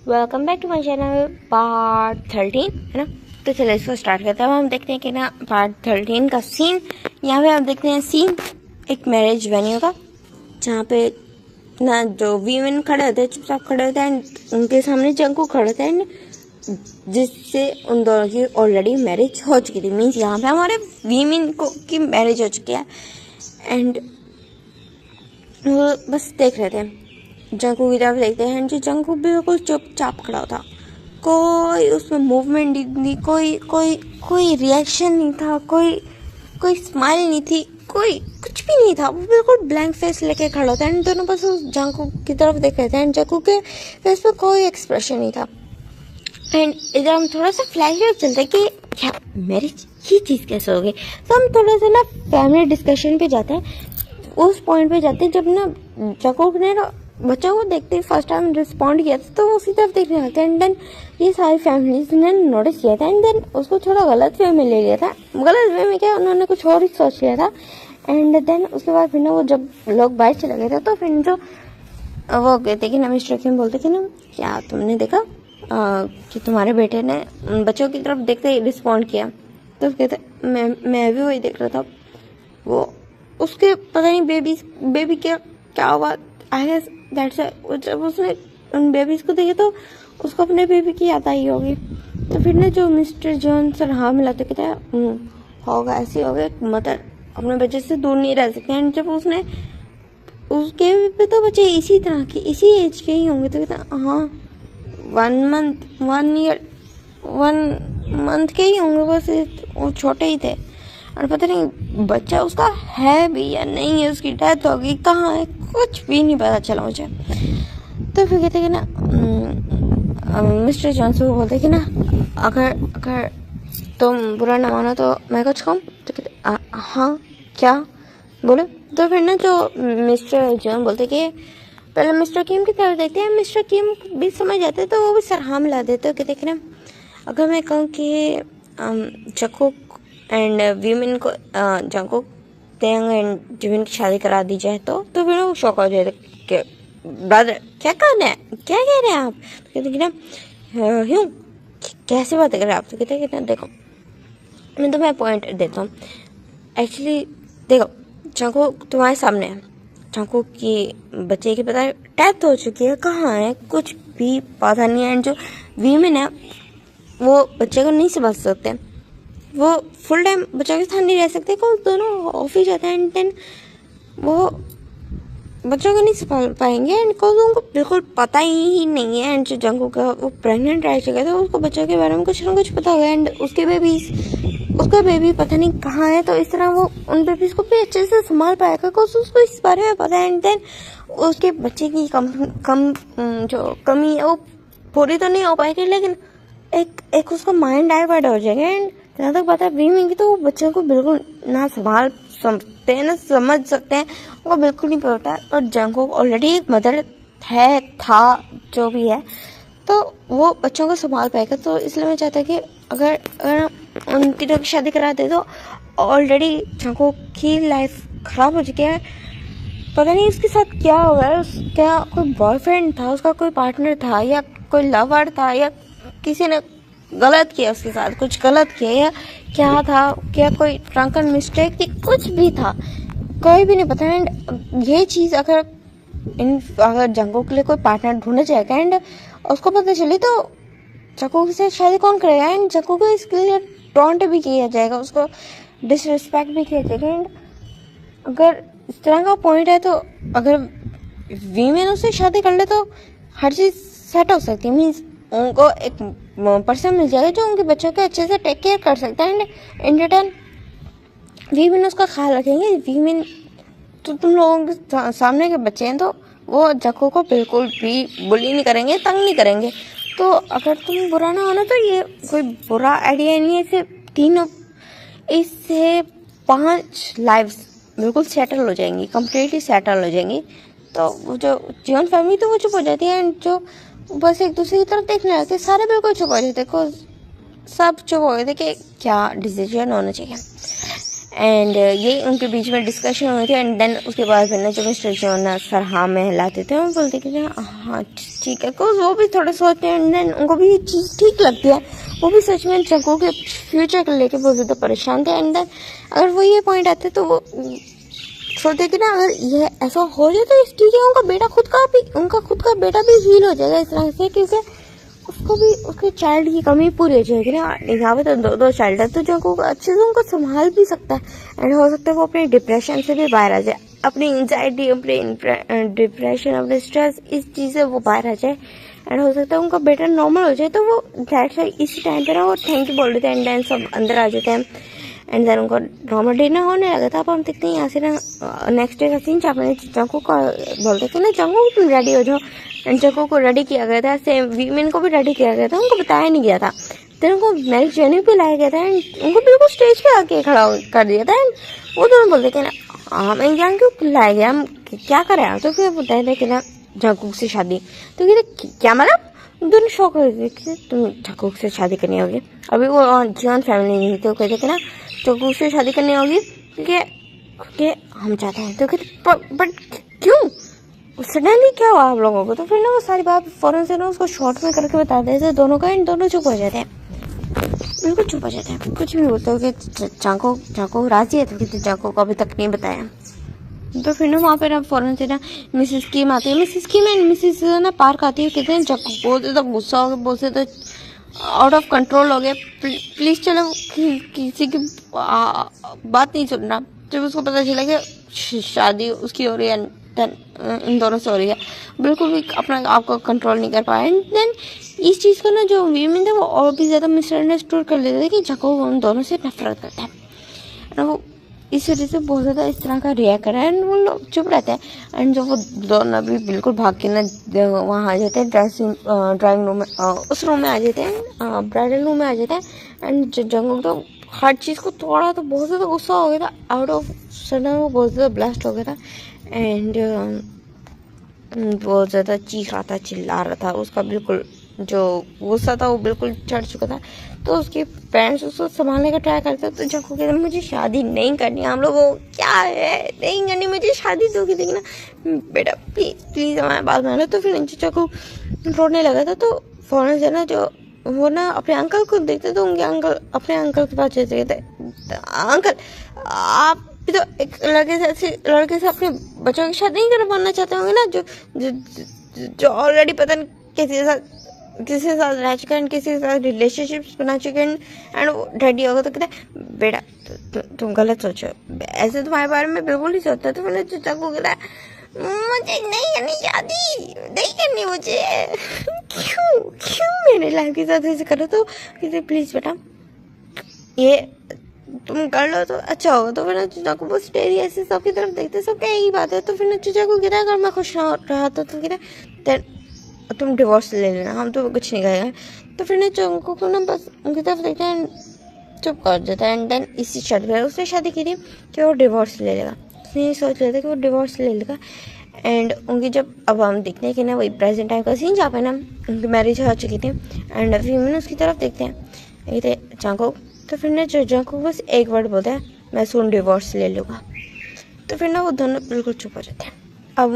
Welcome back to my channel part 13 है ना। तो चलो इसको स्टार्ट करते हैं। अब हम देखते हैं कि ना पार्ट 13 का सीन। यहाँ पे हम देखते हैं सीन एक मैरिज वेन्यू का, जहाँ पे ना जो वीमेन खड़े होते हैं, चुपचाप खड़े होते हैं एंड उनके सामने जंकू खड़े होते हैं, जिससे उन दोनों की ऑलरेडी मैरिज हो चुकी थी। मीन्स यहाँ पे हमारे वीमेन को की मैरिज हो चुकी है एंड वो बस देख रहे थे, जंकू की तरफ देखते हैं। जो जंकू बिल्कुल चुपचाप खड़ा था, कोई उसमें मूवमेंट नहीं, कोई रिएक्शन नहीं था, कोई स्माइल नहीं थी, कोई कुछ भी नहीं था। वो बिल्कुल ब्लैंक फेस लेके खड़ा था एंड दोनों बस उस जंकू की तरफ देख रहे थे एंड जंकू के फेस पे कोई एक्सप्रेशन नहीं था। एंड इधर हम थोड़ा सा फ्लैशबैक चलते कि क्या मैरिज ये चीज़ कैसे हो गई। तो हम थोड़ा सा ना फैमिली डिस्कशन पे जाते हैं, उस पॉइंट पे जाते हैं जब ना जंकू ने ना बच्चों को देखते ही फर्स्ट टाइम रिस्पॉन्ड किया था, तो वो उसी तरफ देखने लगते हैं एंड देन ये सारी फैमिलीज ने नोटिस किया था एंड देन उसको थोड़ा गलत वे में ले लिया था। गलत वे में क्या, उन्होंने कुछ और ही सोच लिया था एंड देन उसके बाद फिर ना वो जब लोग बाहर चले गए थे तो फिर जो वो कहते कि ना मिस्टर किम बोलते कि ना क्या तुमने देखा कि तुम्हारे बेटे ने बच्चों की तरफ देखते ही रिस्पॉन्ड किया। तो कहते मैं भी वही देख रहा था। वो उसके पता नहीं बेबी क्या हुआ, आई गेस दैट्स जब उसने उन बेबीज को देखे तो उसको अपने बेबी की याद आई होगी। तो फिर ना जो मिस्टर जॉन सर हाँ मिलाते कहते होगा ऐसी हो गई, मदर अपने बच्चे से दूर नहीं रह सकते। एंड जब उसने उसके पे तो बच्चे इसी तरह के इसी एज के ही होंगे, तो कहता हाँ 1 मंथ के ही होंगे, बस वो छोटे ही थे। और पता नहीं बच्चा उसका है भी या नहीं है, उसकी डेथ हो गई, कहाँ है, कुछ भी नहीं पता चला मुझे। तो फिर कहते कि ना मिस्टर जॉनसन को बोलते कि ना अगर तुम बुरा ना मानो तो मैं कुछ कहूँ। तो कहते हाँ क्या बोलो। तो फिर ना जो मिस्टर जॉन बोलते कि पहले मिस्टर किम की तरफ देखते हैं। मिस्टर किम भी समझ जाते तो वो भी सर हाँ मिला देते। कहते कि ना अगर मैं कहूँ कि जंकू एंड वीमेन को जंकू तेंग एंड जिमिन की शादी करा दी जाए तो फिर वो शौक हो जाए कि ब्रदर क्या कहना है, क्या कह रहे हैं आप। तो कहते कि ना यूँ कैसे बात कर रहे हैं आप। तो कहते कि ना देखो मैं तुम्हें पॉइंट देता हूँ। एक्चुअली देखो जंकू तुम्हारे सामने है, जंकू की बच्चे की पता डेथ हो चुकी है, कहाँ है कुछ भी पता नहीं है। एंड जो वीमेन है वो बच्चे को नहीं संभाल सकते, वो फुल टाइम बच्चों के साथ नहीं रह सकते, को दोनों ऑफिस जाते हैं एंड देन वो बच्चों को नहीं संभाल पाएंगे एंड को उनको बिल्कुल पता ही नहीं है। एंड जो जंकू का वो प्रेग्नेंट रह चुका था, उसको बच्चों के बारे में कुछ ना कुछ पता होगा एंड उसका बेबी पता नहीं कहाँ है। तो इस तरह वो उन बेबीज को भी अच्छे से संभाल पाएगा, कुछ उसको इस बारे में पता है। एंड देन उसके बच्चे की जो कमी है वो पूरी तो नहीं हो पाएगी, लेकिन एक उसका माइंड डाइवर्ट हो जाएगा। एंड जहाँ तक पता है वीमिंग की, तो वो बच्चों को बिल्कुल ना संभाल सकते हैं ना समझ सकते हैं, वो बिल्कुल नहीं पता है। और जंकू ऑलरेडी एक मदर था जो भी है, तो वो बच्चों को संभाल पाएगा। तो इसलिए मैं चाहता कि अगर उन तीनों की शादी करा दे तो ऑलरेडी जंकू की लाइफ खराब हो चुकी है। पता नहीं उसके साथ क्या हुआ है, क्या कोई बॉयफ्रेंड था उसका, कोई पार्टनर था या कोई लवर था या किसी ने गलत किया उसके साथ, कुछ गलत किया या क्या था, क्या कोई ड्रंकन मिस्टेक थी, कुछ भी था, कोई भी नहीं पता। एंड ये चीज़ अगर जंकू के लिए कोई पार्टनर ढूंढा जाएगा एंड उसको पता चली तो जंकू से शादी कौन करेगा। एंड जंकू को इसके लिए टॉन्ट भी किया जाएगा, उसको डिसरिस्पेक्ट भी किया जाएगा। एंड अगर इस तरह का पॉइंट है तो अगर वीमेन उससे शादी कर ले तो हर चीज़ सेट हो सकती है। मीन्स उनको एक पर्सन मिल जाएगा जो उनके बच्चों के अच्छे से टेक केयर कर सकता है एंड इन रिटर्न वीमेन उसका ख्याल रखेंगे। वीमेन तो तुम लोगों के सामने के बच्चे हैं, तो वो जंकू को बिल्कुल भी बुली नहीं करेंगे, तंग नहीं करेंगे। तो अगर तुम बुरा ना होना तो ये कोई बुरा आइडिया नहीं है। इससे 5 लाइव्स बिल्कुल सेटल हो जाएंगी, कम्प्लीटली सेटल हो जाएंगी। तो वो जो जीवन फैमिली तो वो चुप हो जाती है एंड जो बस एक दूसरे की तरफ देखने लगते, सारे बिल्कुल चुप हो जाते, सब चुप हो गए थे कि क्या डिसीजन होना चाहिए। एंड ये उनके बीच में डिस्कशन हुई थी। एंड देन उसके बाद फिर ना जो मिस्टर जॉन सर हाँ में हिलाते थे, वो बोलते कि हाँ ठीक है, बिकॉज वो भी थोड़ा सोचते हैं एंड देन उनको भी ये चीज़ ठीक लगती है। वो भी सच में जंगों के फ्यूचर को लेके बहुत ज़्यादा परेशान थे। एंड देन अगर वो ये पॉइंट आते तो वो सोचते कि ना अगर ये ऐसा हो जाए तो ठीक है, उनका खुद का बेटा भी हील हो जाएगा इस तरह से, क्योंकि उसको भी उसके चाइल्ड की कमी पूरी हो जाएगी ना। यहाँ पे तो दो चाइल्ड है तो जो को अच्छे से उनको संभाल भी सकता है। एंड हो सकता है वो अपने डिप्रेशन से भी बाहर आ जाए, अपनी एंजाइटी, अपने डिप्रेशन, अपने स्ट्रेस, इस चीज़ से वो बाहर आ जाए। एंड हो सकता है उनका बेटा नॉर्मल हो जाए। तो वो दैट्स इसी टाइम पे ना वो थैंक यू बोल रहे थे एंड देन सब अंदर आ जाते हैं। एंड देन उनको नॉर्मल डिनर होने लगा था। अब हम देखते हैं यहाँ से ना नेक्स्ट डे का सीन जहाँ मैंने जंगू को बोलते थे ना, जंगू तुम रेडी हो जाओ। एंड जंगू को रेडी किया गया था, सेम वीमेन को भी रेडी किया गया था, उनको बताया नहीं गया था। फिर उनको मैरिज वेन्यू पे लाया गया था एंड उनको बिल्कुल स्टेज पे आके खड़ा कर दिया था। एंड वो दोनों बोलते थे ना मैं यहाँ क्यों लाया गया, हम क्या करें। तो फिर बताया था कि ना जंगू से शादी। तो कहते क्या मतलब, दोनों शौक हो गए कि तुम जंगू से शादी करनी होगी। अभी वो जॉन फैमिली नहीं थी, तो कहते कि ना जंगू से शादी करनी होगी क्योंकि हम चाहते हैं। तो कहते बट क्यों, सडनली क्या हुआ आप लोगों को। तो फिर ना वो सारी बात फौरन से ना उसको शॉर्ट में करके बता देते हैं दोनों का। एंड दोनों चुप हो जाते हैं, बिल्कुल चुप हो जाते हैं, कुछ भी बोलते हो कि चाको राजी है। तो कहते चाको को अभी तक नहीं बताया। तो फिर ना वहाँ पे ना फौरन से ना मिसेस किम आती है। मिसेस किम एंड मिसेस ना पार्क आती है। कहते हैं चाको बोलते तो गुस्सा हो गया, बोलते तो आउट ऑफ कंट्रोल हो गया, प्लीज चलो किसी की बात नहीं सुनना। जब उसको पता चला कि शादी उसकी हो रही है, इन दोनों से हो रही है, बिल्कुल भी अपना आप को कंट्रोल नहीं कर पाया। एंड देन इस चीज़ को ना जो वीमेन थे वो और भी ज़्यादा मिसअंडरस्टूड कर लेते थे कि जको उन दोनों से नफरत करता है। वो इस वजह से बहुत ज़्यादा इस तरह का रिएक्ट कर रहा है। एंड वो लोग चुप रहते हैं। एंड जो वो दोनों भी बिल्कुल भाग के ना वहाँ आ जाते हैं ड्राइंग रूम में, उस रूम में आ जाते हैं, ब्राइडल रूम में आ जाते हैं। एंड जंगल तो हर चीज़ को थोड़ा तो बहुत ज़्यादा गुस्सा हो गया था, आउट ऑफ सडन वो बहुत ज़्यादा ब्लास्ट हो गया था। एंड बहुत ज़्यादा चीख रहा था, चिल्ला रहा था, उसका बिल्कुल जो गुस्सा था वो बिल्कुल चढ़ चुका था। तो उसके पेरेंट्स उसको संभालने का ट्राई करते। तो जब वो कहते मुझे शादी नहीं करनी, हम लोग को क्या है नहीं करनी मुझे शादी। तो कहते कि ना बेटा प्लीज़ हमारे बात मानो। तो फिर चचा को रोने लगा था। तो फौरन से ना जो वो ना अपने अंकल को देखते तो उनके अंकल अपने अंकल के पास चले गए थे। अंकल आप तो एक लड़के से अपने बच्चों की शादी नहीं करवाना चाहते होंगे ना, जो ऑलरेडी पता नहीं किसी के साथ रह चुके हैं, किसी के साथ रिलेशनशिप्स बना चुके हैं एंड वो रेडी होगा। तो कहता है बेटा तुम गलत सोचो, ऐसे तुम्हारे बारे में बिल्कुल नहीं सोचता। तो मैंने चाचा को कहता मुझे नहीं करनी शादी, नहीं करनी मुझे क्यों मेरे लाइफ के साथ ऐसे करो। तो कहते प्लीज बेटा ये तुम कर लो तो अच्छा होगा। तो फिर ना चचा को बस डेरी ऐसे सबकी तरफ देखते सब क्या यही बात है। तो फिर ना चचा को कहता अगर मैं खुश रहा तो तुम कहता तुम डिवोर्स ले लेना, हम तो कुछ नहीं कहेंगे। तो फिर ना चंको को ना बस उनकी तरफ देखते हैं, चुप कर देता है। एंड देन इसी शर्त पर उसने शादी की थी कि वो डिवोर्स ले लेगा। उसने ये सोच लिया था कि वो डिवोर्स ले लेगा। एंड उनकी जब अब हम देखते हैं कि ना वही प्रेजेंट टाइम का सीन जहाँ पे ना उनकी मैरिज हो चुकी थी। एंड फिर मैंने उसकी तरफ देखते हैं कहते चांको। तो फिर ना चांको बस एक वर्ड बोलता है मैं सुन डिवोर्स ले लूँगा। तो फिर ना वो दोनों बिल्कुल चुप हो जाते हैं। अब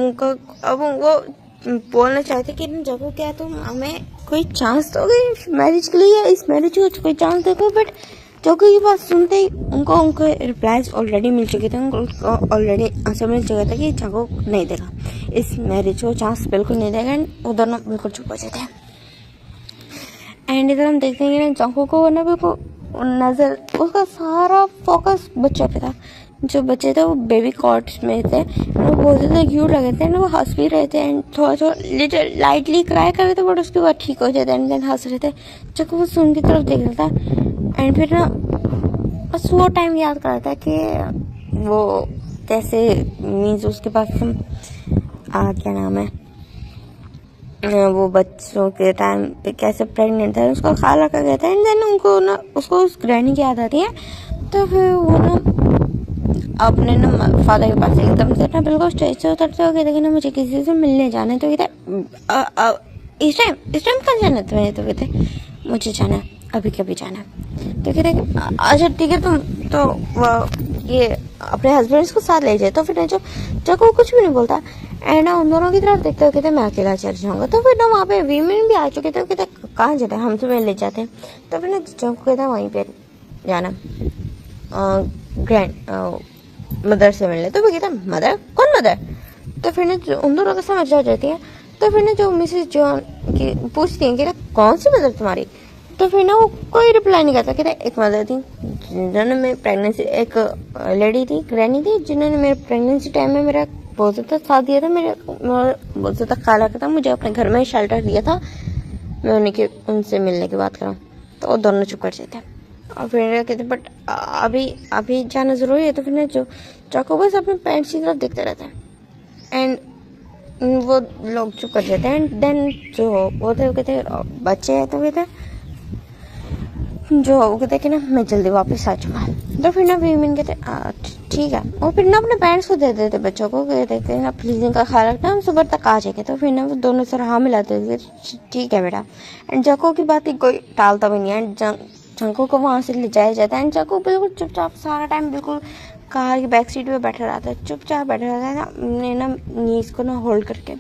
वो बोलना चाहते कि जब क्या तुम हमें कोई चांस दोगे मैरिज के लिए, या इस मैरिज को कोई चांस दोगे। बट जब ये बात सुनते ही उनको रिप्लाईज ऑलरेडी मिल चुके थे, उनको ऑलरेडी आंसर मिल चुका था कि जाको नहीं देगा, इस मैरिज को चांस बिल्कुल नहीं देगा। एंड वो दोनों बिल्कुल चुप हो जाते हैं। एंड इधर हम देखते हैं कि जाको को ना बिल्कुल नज़र उसका सारा फोकस बच्चों पे था। जो बच्चे थे वो बेबी कॉट्स में थे, वो बहुत ज़्यादा क्यूट लगे थे। वो हंस भी रहे थे एंड थोड़ा लिटिल लाइटली क्राई कर रहे थे, बट उसके बाद ठीक हो जाते एंड देन हंस रहे थे जब वो सुन की तरफ देख रहा था। एंड फिर ना बस वो टाइम याद कर रहा था कि वो कैसे मीन्स उसके पास क्या नाम है वो बच्चों के टाइम पे कैसे प्रेग्नेंट था, उसका ख्याल रखा गया था। एंड देन उनको ना उसको उस ग्रैनी की याद आती है। तो फिर वो ना अपने ना फादर के पास एकदम से ना बिल्कुल स्टेज से उतरते हो गए थे कि ना मुझे किसी से मिलने जाना है। तो कहते इस टाइम कहाँ जाना है तुम्हें। तो कहते मुझे जाना है, अभी कभी जाना है। तो कहते अच्छा ठीक है तुम तो ये अपने हस्बैंड्स को साथ ले जाए। तो फिर जो जको कुछ भी नहीं बोलता एंड ना उन दोनों की तरफ देखते हो कहते मैं अकेला चल जाऊंगा। तो फिर ना वहाँ पे वीमेन भी आ चुके थे, कहते कहाँ जाते हैं, हम तुम्हें ले जाते हैं। तो फिर ना जको कहता वहीं पे जाना ग्रैंड मदर से मिलने। तो फिर कहता मदर, कौन मदर? तो फिर ना उन दोनों को समझ आ जाती है। तो फिर ना जो मिसेस जॉन की पूछती है कि कौन सी मदर तुम्हारी? तो फिर ना वो कोई रिप्लाई नहीं करता। कहता एक मदर थी जिन्होंने मेरी प्रेगनेंसी, एक लेडी थी, ग्रैनी थी, जिन्होंने मेरे प्रेगनेंसी टाइम में मेरा बहुत ज़्यादा साथ दिया था, मेरे बहुत ज़्यादा ख्याल रखा था, मुझे अपने घर में शेल्टर दिया था। मैं उनसे मिलने की बात करूँ तो वो दोनों चुप कर जाते हैं। और फिर कहते बट अभी जाना ज़रूरी है। तो फिर ना जो चाको बस अपने पेरेंट्स की तरफ देखते रहते हैं एंड वो लोग चुप कर जाते हैं। एंड देन जो वो थे वो कहते बच्चे हैं, तो कहते जो वो कहते कि ना मैं जल्दी वापस आ चुका। तो फिर ना वीमेन कहते ठीक है, और फिर ना अपने पेरेंट्स को दे देते बच्चों को, कहते थे ना प्लीज इनका ख्याल रखना, हम सुबह तक आ जाएंगे। तो फिर ना वो दोनों सर हाँ मिलाते थे, ठीक है बेटा। एंड जको की बात ही कोई टालता भी नहीं है। एंड जंको को वहाँ से ले जाया जाता है एंड जको बिल्कुल चुपचाप सारा टाइम बिल्कुल कार की बैक सीट पे बैठा रहता है, चुपचाप बैठा रहता है ना नीज को ना होल्ड करके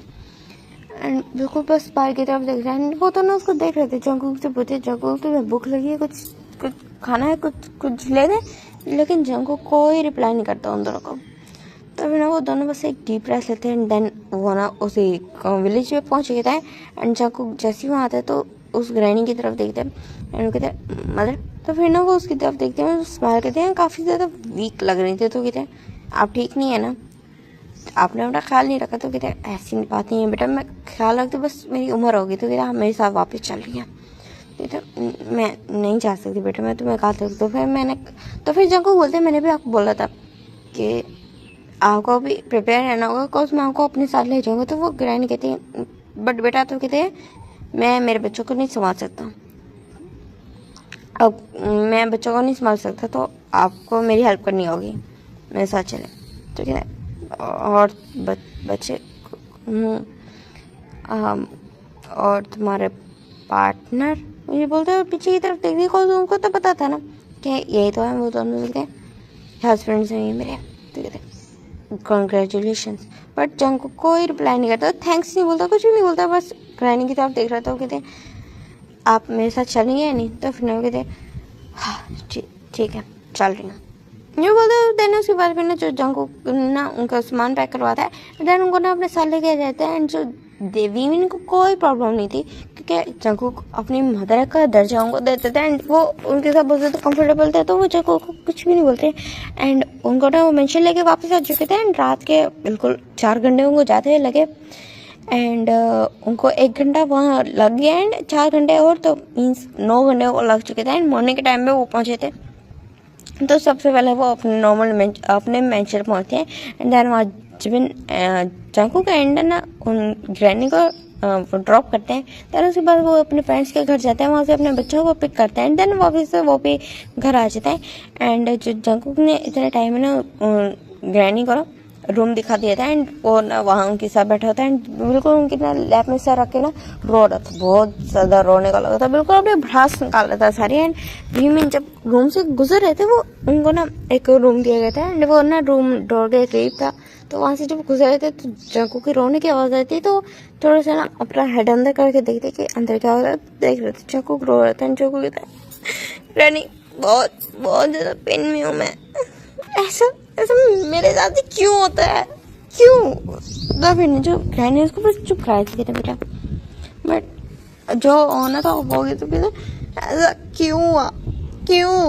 एंड बिल्कुल बस बाहर की तरफ देख रहा है। वो तो ना उसको देख रहे थे। जंगूक से पूछे जंगूक तुम्हें भूख लगी है, कुछ खाना है, कुछ ले दे, लेकिन जंगूक कोई रिप्लाई नहीं करता उन दोनों को। तो फिर ना वो दोनों बस एक डीप ब्रेथ लेते हैं एंड देन वो ना उसी विलेज पे पहुंच गए थे। एंड जंगूक जैसे ही वहाँ आते तो उस ग्रैनी की तरफ देखते हैं एंड वो कहते हैं मदर। तो फिर ना वो उसकी तरफ देखते हैं, स्माइल करते हैं, काफ़ी ज़्यादा वीक लग रही थी। तो कहते हैं आप ठीक नहीं है ना, आपने अपना ख्याल नहीं रखा? तो कहते हैं ऐसी बात नहीं है बेटा, मैं ख्याल रखती, बस मेरी उम्र होगी। तो कहते मेरे साथ वापस चल रही है। कहते मैं नहीं जा सकती बेटा, मैं तुम्हें कहा था। तो फिर जंको बोलते मैंने भी आपको बोला था कि आपको भी प्रिपेयर रहना होगा, बिकॉज मैं आपको अपने साथ ले जाऊँगा। तो वो ग्रैनी कहती है बट बेटा, तो कहते हैं मैं मेरे बच्चों को नहीं संभाल सकता, अब मैं बच्चों को नहीं संभाल सकता, तो आपको मेरी हेल्प करनी होगी, मेरे साथ चले। तो कहते हैं और बच्चे और तुम्हारे पार्टनर, ये बोलते हैं पीछे की तरफ देख दी को, उनको तो पता था ना कि यही तो है। वो दोनों मिलते हैं, हस्बैंड्स हैं ये मेरे। तो कहते कॉन्ग्रेचुलेशन। बट जंग को कोई रिप्लाई नहीं करता, थैंक्स नहीं बोलता, कुछ भी नहीं बोलता, बस ग्रैनी की तरफ देख रहा था। वो कहते आप मेरे साथ चलेंगे या नहीं? तो फिर वो कहते हाँ ठीक है चल रही हूँ। ये बोलते देन उसके बाद फिर ना जो जंगू ना उनका सामान पैक करवाता है, देन उनको ना अपने साथ लेके जाता है। एंड जो वीमेन को कोई प्रॉब्लम नहीं थी क्योंकि जंगू अपनी मदर का दर्जा उनको देते थे एंड वो उनके साथ बहुत ज़्यादा कंफर्टेबल थे। तो वो जंगू को कुछ भी नहीं बोलते एंड उनको ना वो मेंशन लेके वापस आ चुके थे। एंड रात के बिल्कुल 4 घंटे उनको जाते हुए लगे एंड उनको 1 घंटा वहाँ लग गया एंड 4 घंटे और, तो मीन्स 9 घंटे वो लग चुके थे। एंड मॉर्निंग के टाइम पे वो पहुँचे थे। तो सबसे पहले वो अपने मेंशन पहुँचते हैं एंड देन वहाँ जंकू का एंड ना उन ग्रैनी को ड्रॉप करते हैं। देन उसके बाद वो अपने पेरेंट्स के घर जाते हैं, वहाँ से अपने बच्चों को पिक करते हैं। देन वापस से वो भी घर आ जाते हैं एंड जो जंकू ने इतने टाइम में ना ग्रैनी को रूम दिखा दिया था एंड वो ना वहाँ उनके साथ बैठा होता है एंड बिल्कुल उनकी ना लैप में सर रख के ना रो रहा था, बहुत ज़्यादा रोने का लगा था, बिल्कुल अपने भड़ास निकाल रहा था सारी। एंड भीम जब रूम से गुजर रहे थे वो उनको ना एक रूम दिया गया था एंड वो ना रूम डोर के करीब था। तो वहाँ से जब गुजर रहे थे तो जंकू की रोने की आवाज़ आई थी। तो थोड़ा सा ना अपना हेड अंदर करके देखते कि अंदर क्या हो रहा है, देख रहे थे जंकू रो रहा था। जंकू कहता है रानी बहुत ज़्यादा पेन में हूँ मैं, ऐसा मेरे साथ ही क्यों होता है, क्यों? तो फिर जो ग्रैनी उसको बस चुप कराया था बेटा, बट जो होना था वो हो गया। तो कहते ऐसा क्यों हुआ, क्यों,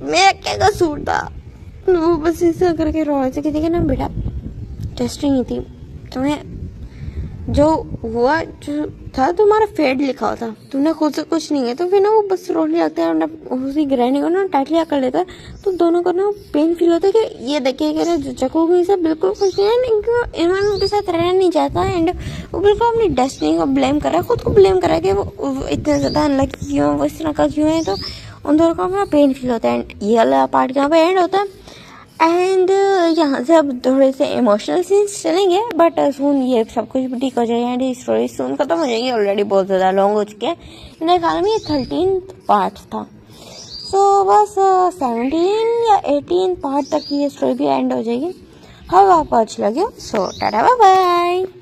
मेरा क्या कसूर था? वो बस ऐसा करके रो रहे थे। कहते कि ना बेटा टेस्टिंग ही थी, तुम्हें जो हुआ जो था तुम्हारा फेड लिखा हुआ था, तुमने खुद से कुछ नहीं है। तो फिर ना वो बस रोने लगता है और उसी ग्रैनी को ना टाइटली कर लेता है। तो दोनों को ना पेन फील होता है कि ये देखिए कि जो जको भी सब बिल्कुल खुश नहीं है, इनको उनके साथ रहना नहीं चाहता एंड वो बिल्कुल अपनी डेस्टिनी को ब्लेम कर रहा है, खुद को ब्लेम कर रहा है कि वो इतने ज़्यादा अनलकी क्यों, वो इस तरह का क्यों है। तो उन दोनों को अपना पेन फील होता है एंड ये वाला पार्ट यहाँ पे एंड होता है। एंड यहाँ से अब थोड़े से इमोशनल सीन्स चलेंगे बट सुन ये सब कुछ भी ठीक हो जाएगा एंड स्टोरी सुन खत्म हो जाएगी, ऑलरेडी बहुत ज़्यादा लॉन्ग हो चुके हैं। मेरे ख्याल में ये 13th पार्ट था। सो बस 17 या 18 पार्ट तक की ये स्टोरी भी एंड हो जाएगी। होप आपको अच्छी लगी। सो टाटा बाय बाय।